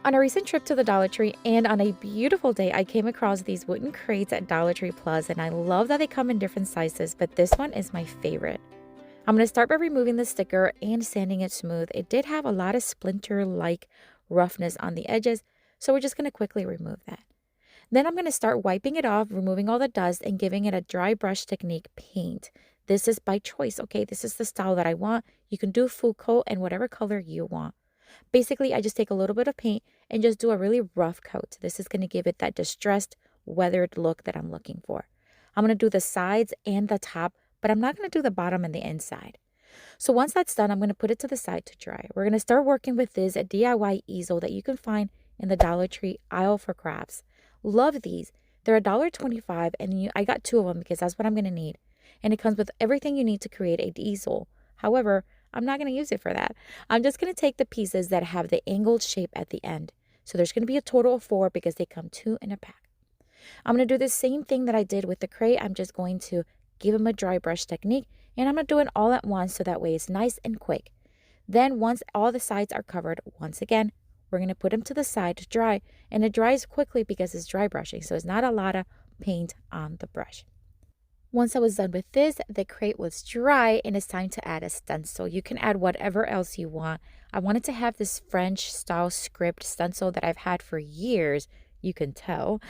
On a recent trip to the Dollar Tree and on a beautiful day, I came across these wooden crates at Dollar Tree Plus, and I love that they come in different sizes, but this one is my favorite. I'm going to start by removing the sticker and sanding it smooth. It did have a lot of splinter-like roughness on the edges, so we're just going to quickly remove that. Then I'm going to start wiping it off, removing all the dust, and giving it a dry brush technique paint. This is by choice, okay? This is the style that I want. You can do full coat and whatever color you want. Basically, I just take a little bit of paint and just do a really rough coat. This is going to give it that distressed, weathered look that I'm looking for. I'm going to do the sides and the top, but I'm not going to do the bottom and the inside. So once that's done, I'm going to put it to the side to dry. We're going to start working with this DIY easel that you can find in the Dollar Tree aisle for crafts. Love these. They're $1.25, and I got two of them because that's what I'm going to need. And it comes with everything you need to create an easel. However, I'm not going to use it for that. I'm just going to take the pieces that have the angled shape at the end. So there's going to be a total of 4 because they come 2 in a pack. I'm going to do the same thing that I did with the crate. I'm just going to give them a dry brush technique, and I'm going to do it all at once so that way it's nice and quick. Then once all the sides are covered, once again, we're going to put them to the side to dry, and it dries quickly because it's dry brushing, so it's not a lot of paint on the brush. Once I was done with this, the crate was dry and it's time to add a stencil. You can add whatever else you want. I wanted to have this French style script stencil that I've had for years. You can tell.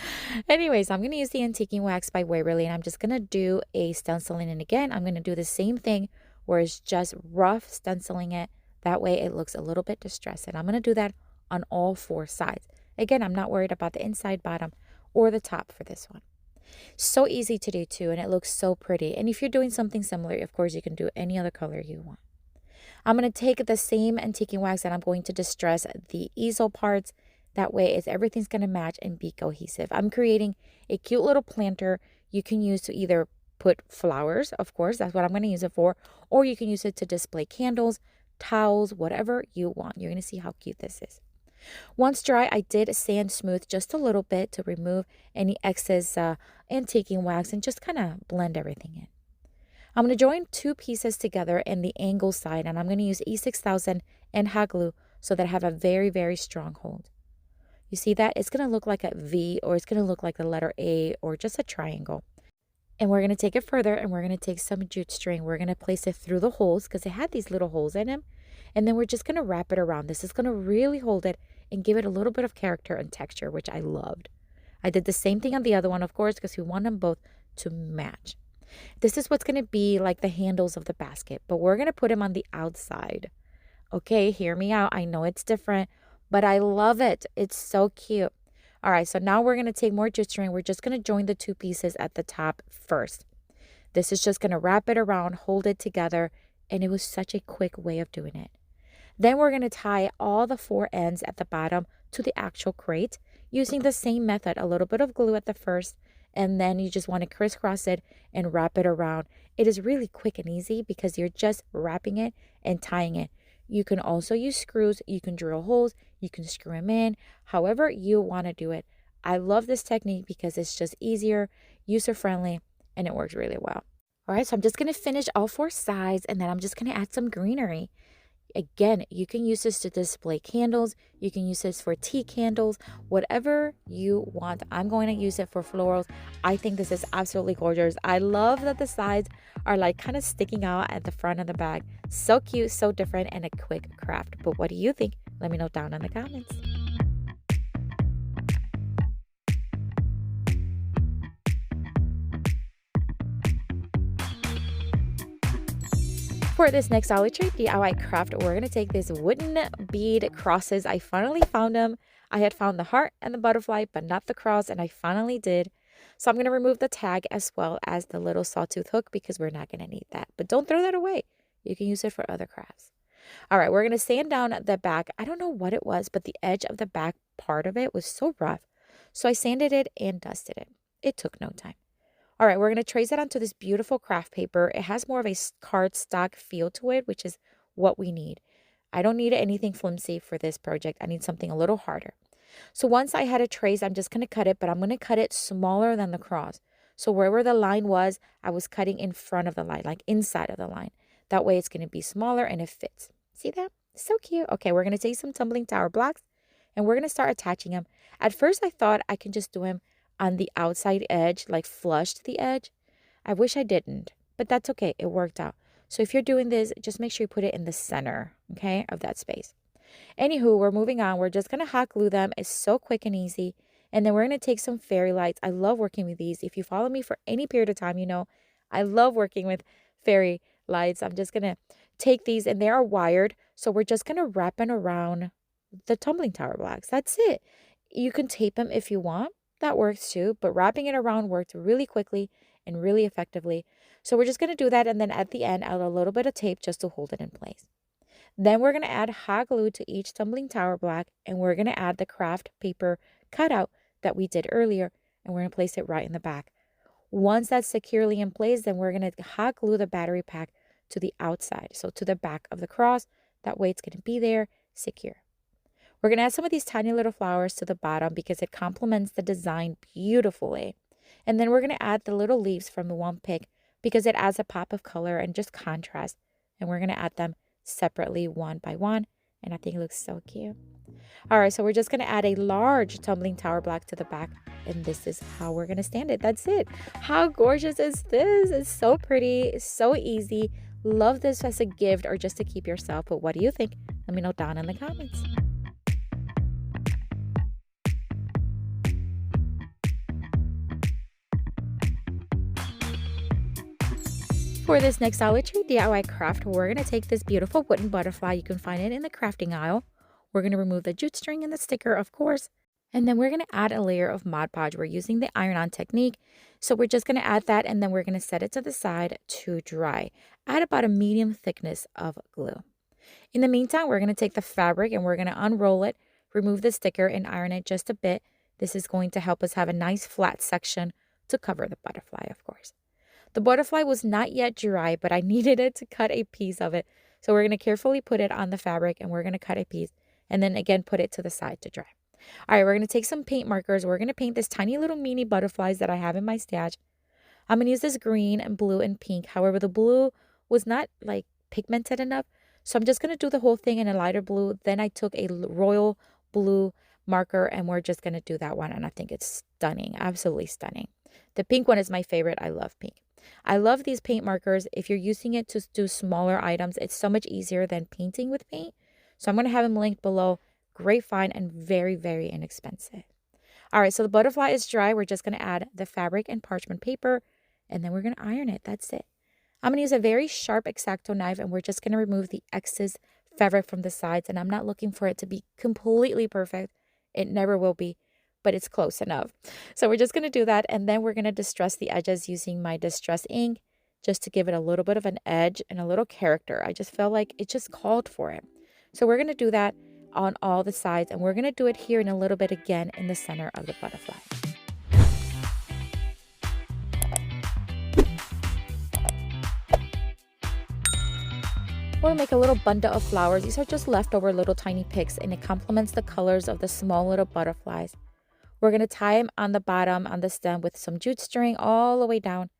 Anyways, I'm going to use the antiquing wax by Waverly, and I'm just going to do a stenciling. And again, I'm going to do the same thing where it's just rough stenciling it. That way it looks a little bit distressed. And I'm going to do that on all 4 sides. Again, I'm not worried about the inside, bottom, or the top for this one. So easy to do too, and it looks so pretty. And if you're doing something similar, of course, you can do any other color you want. I'm going to take the same antiquing wax and I'm going to distress the easel parts. That way, everything's going to match and be cohesive. I'm creating a cute little planter you can use to either put flowers, of course, that's what I'm going to use it for, or you can use it to display candles, towels, whatever you want. You're going to see how cute this is. Once dry, I did sand smooth just a little bit to remove any excess antiquing wax and just kind of blend everything in. I'm going to join 2 pieces together in the angle side, and I'm going to use E6000 and hot glue so that I have a very, very strong hold. You see that? It's going to look like a V, or it's going to look like the letter A, or just a triangle. And we're going to take it further, and we're going to take some jute string. We're going to place it through the holes because it had these little holes in them. And then we're just going to wrap it around. This is going to really hold it and give it a little bit of character and texture, which I loved. I did the same thing on the other one, of course, because we want them both to match. This is what's going to be like the handles of the basket, but we're going to put them on the outside. Okay, hear me out. I know it's different, but I love it. It's so cute. All right, so now we're going to take more jute string. We're just going to join the 2 pieces at the top first. This is just going to wrap it around, hold it together, and it was such a quick way of doing it. Then we're going to tie all the 4 ends at the bottom to the actual crate using the same method, a little bit of glue at the first, and then you just want to crisscross it and wrap it around. It is really quick and easy because you're just wrapping it and tying it. You can also use screws, you can drill holes, you can screw them in, however you want to do it. I love this technique because it's just easier, user-friendly, and it works really well. All right, so I'm just going to finish all 4 sides, and then I'm just going to add some greenery. Again, you can use this to display candles. You can use this for tea candles, whatever you want. I'm going to use it for florals. I think this is absolutely gorgeous. I love that the sides are like kind of sticking out at the front of the bag. So cute, so different, and a quick craft. But what do you think? Let me know down in the comments. For this next Dollar Tree DIY craft, we're going to take these wooden bead crosses. I finally found them. I had found the heart and the butterfly, but not the cross, and I finally did. So I'm going to remove the tag as well as the little sawtooth hook because we're not going to need that. But don't throw that away. You can use it for other crafts. All right, we're going to sand down the back. I don't know what it was, but the edge of the back part of it was so rough. So I sanded it and dusted it. It took no time. All right, we're going to trace it onto this beautiful craft paper. It has more of a cardstock feel to it, which is what we need. I don't need anything flimsy for this project. I need something a little harder. So once I had a trace, I'm just going to cut it, but I'm going to cut it smaller than the cross. So wherever the line was, I was cutting in front of the line, like inside of the line. That way it's going to be smaller and it fits. See that? So cute. Okay, we're going to take some tumbling tower blocks and we're going to start attaching them. At first, I thought I can just do them on the outside edge, like flush to the edge. I wish I didn't, but that's okay. It worked out. So if you're doing this, just make sure you put it in the center, okay, of that space. Anywho, we're moving on. We're just going to hot glue them. It's so quick and easy. And then we're going to take some fairy lights. I love working with these. If you follow me for any period of time, you know I love working with fairy lights. I'm just going to take these, and they are wired. So we're just going to wrap them around the tumbling tower blocks. That's it. You can tape them if you want. That works too. But wrapping it around worked really quickly and really effectively. So we're just going to do that. And then at the end, add a little bit of tape just to hold it in place. Then we're going to add hot glue to each tumbling tower block, and we're going to add the craft paper cutout that we did earlier, and we're going to place it right in the back. Once that's securely in place, then we're going to hot glue the battery pack to the outside, so to the back of the cross. That way it's going to be there secure. We're going to add some of these tiny little flowers to the bottom because it complements the design beautifully. And then we're going to add the little leaves from the one pick because it adds a pop of color and just contrast. And we're going to add them separately one by one, and I think it looks so cute. All right, so we're just going to add a large tumbling tower block to the back, and this is how we're going to stand it. That's it. How gorgeous is this? It's so pretty. It's so easy. Love this as a gift or just to keep yourself. But what do you think? Let me know down in the comments. For this next Dollar Tree DIY craft, we're going to take this beautiful wooden butterfly. You can find it in the crafting aisle. We're going to remove the jute string and the sticker, of course. And then we're going to add a layer of Mod Podge. We're using the iron-on technique. So we're just going to add that, and then we're going to set it to the side to dry. Add about a medium thickness of glue. In the meantime, we're going to take the fabric and we're going to unroll it, remove the sticker, and iron it just a bit. This is going to help us have a nice flat section to cover the butterfly, of course. The butterfly was not yet dry, but I needed it to cut a piece of it. So we're going to carefully put it on the fabric, and we're going to cut a piece, and then again put it to the side to dry. All right, we're going to take some paint markers. We're going to paint this tiny little mini butterflies that I have in my stash. I'm going to use this green and blue and pink. However, the blue was not like pigmented enough. So I'm just going to do the whole thing in a lighter blue. Then I took a royal blue marker, and we're just going to do that one. And I think it's stunning, absolutely stunning. The pink one is my favorite. I love pink. I love these paint markers. If you're using it to do smaller items, it's so much easier than painting with paint. So I'm going to have them linked below. Great find and very, very inexpensive. All right, so the butterfly is dry. We're just going to add the fabric and parchment paper, and then we're going to iron it. That's it. I'm going to use a very sharp X-Acto knife, and we're just going to remove the excess fabric from the sides. And I'm not looking for it to be completely perfect. It never will be, but it's close enough. So we're just going to do that, and then we're going to distress the edges using my distress ink just to give it a little bit of an edge and a little character. I just felt like it just called for it. So we're going to do that on all the sides, and we're going to do it here in a little bit again in the center of the butterfly. We'll make a little bundle of flowers. These are just leftover little tiny picks, and it complements the colors of the small little butterflies. We're going to tie them on the bottom, on the stem, with some jute string all the way down.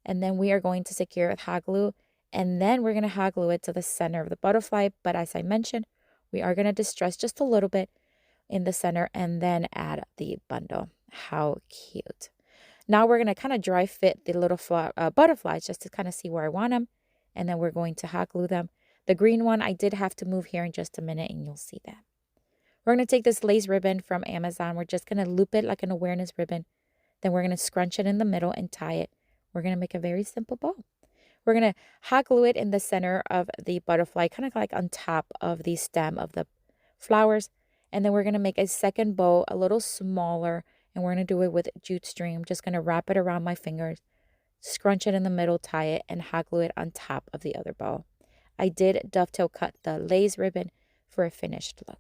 And then we are going to secure it with hot glue. And then we're going to hot glue it to the center of the butterfly. But as I mentioned, we are going to distress just a little bit in the center and then add the bundle. How cute. Now we're going to kind of dry fit the little butterflies just to kind of see where I want them. And then we're going to hot glue them. The green one I did have to move here in just a minute, and you'll see that. We're going to take this lace ribbon from Amazon. We're just going to loop it like an awareness ribbon. Then we're going to scrunch it in the middle and tie it. We're going to make a very simple bow. We're going to hot glue it in the center of the butterfly, kind of like on top of the stem of the flowers. And then we're going to make a second bow a little smaller, and we're going to do it with jute string. I'm just going to wrap it around my fingers, scrunch it in the middle, tie it, and hot glue it on top of the other bow. I did dovetail cut the lace ribbon for a finished look.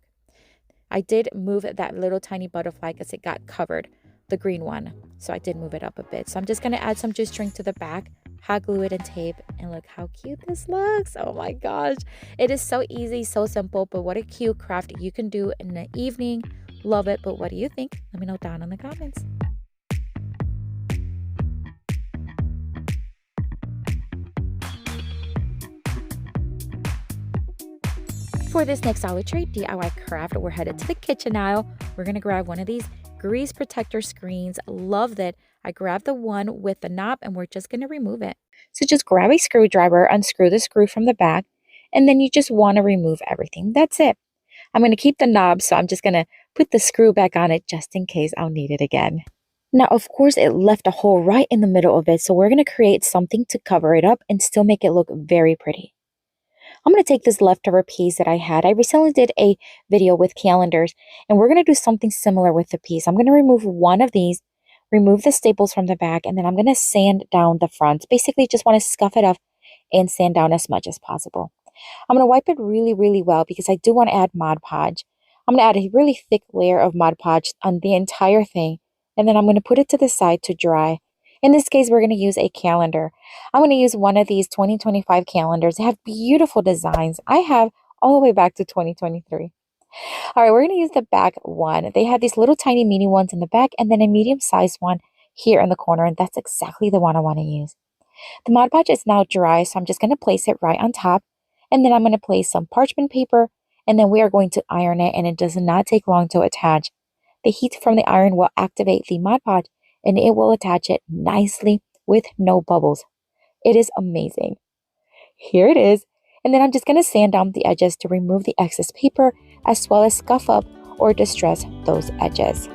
I did move that little tiny butterfly because it got covered, the green one. So I did move it up a bit. So I'm just going to add some jute string to the back, hot glue it and tape, and look how cute this looks. Oh my gosh. It is so easy, so simple, but what a cute craft you can do in the evening. Love it. But what do you think? Let me know down in the comments. For this next Dollar Tree DIY craft, we're headed to the kitchen aisle. We're going to grab one of these grease protector screens. Love that. I grabbed the one with the knob and we're just going to remove it. So just grab a screwdriver, unscrew the screw from the back, and then you just want to remove everything. That's it. I'm going to keep the knob, so I'm just going to put the screw back on it just in case I'll need it again. Now, of course, it left a hole right in the middle of it, so we're going to create something to cover it up and still make it look very pretty. I'm going to take this leftover piece that I had. I recently did a video with calendars, and we're going to do something similar with the piece. I'm going to remove one of these, remove the staples from the back, and then I'm going to sand down the front. Basically, just want to scuff it up and sand down as much as possible. I'm going to wipe it really, really well because I do want to add Mod Podge. I'm going to add a really thick layer of Mod Podge on the entire thing, and then I'm going to put it to the side to dry. In this case, we're going to use a calendar. I'm going to use one of these 2025 calendars. They have beautiful designs. I have all the way back to 2023. All right, we're going to use the back one. They have these little tiny mini ones in the back and then a medium-sized one here in the corner, and that's exactly the one I want to use. The Mod Podge is now dry, so I'm just going to place it right on top, and then I'm going to place some parchment paper, and then we are going to iron it, and it does not take long to attach. The heat from the iron will activate the Mod Podge, and it will attach it nicely with no bubbles. It is amazing. Here it is. And then I'm just going to sand down the edges to remove the excess paper, as well as scuff up or distress those edges.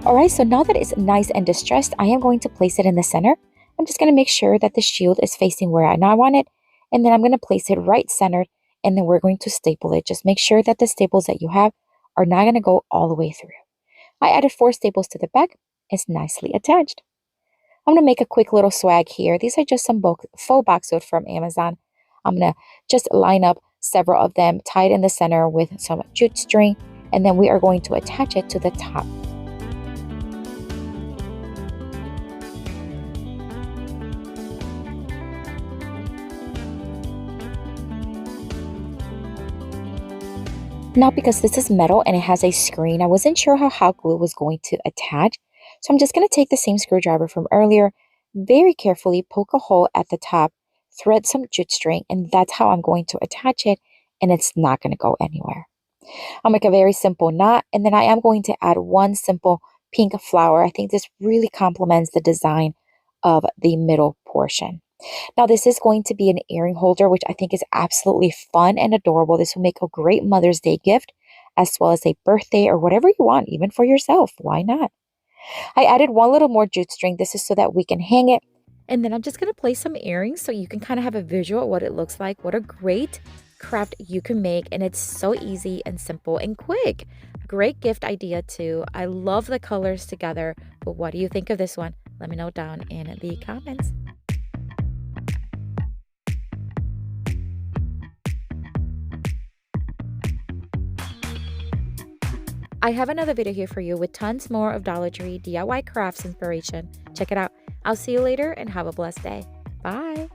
Alright, so now that it's nice and distressed, I am going to place it in the center. I'm just going to make sure that the shield is facing where I now want it, and then I'm going to place it right centered, and then we're going to staple it. Just make sure that the staples that you have are not going to go all the way through. I added 4 staples to the back. It's nicely attached. I'm going to make a quick little swag here. These are just some faux boxwood from Amazon. I'm going to just line up several of them, tie it in the center with some jute string, and then we are going to attach it to the top. Now, because this is metal and it has a screen, I wasn't sure how hot glue was going to attach. So I'm just going to take the same screwdriver from earlier, very carefully poke a hole at the top, thread some jute string, and that's how I'm going to attach it, and it's not going to go anywhere. I'll make a very simple knot, and then I am going to add one simple pink flower. I think this really complements the design of the middle portion. Now, this is going to be an earring holder, which I think is absolutely fun and adorable. This will make a great Mother's Day gift, as well as a birthday or whatever you want, even for yourself. Why not? I added one little more jute string. This is so that we can hang it. And then I'm just going to place some earrings so you can kind of have a visual of what it looks like. What a great craft you can make. And it's so easy and simple and quick. Great gift idea too. I love the colors together. But what do you think of this one? Let me know down in the comments. I have another video here for you with tons more of Dollar Tree DIY crafts inspiration. Check it out. I'll see you later and have a blessed day. Bye.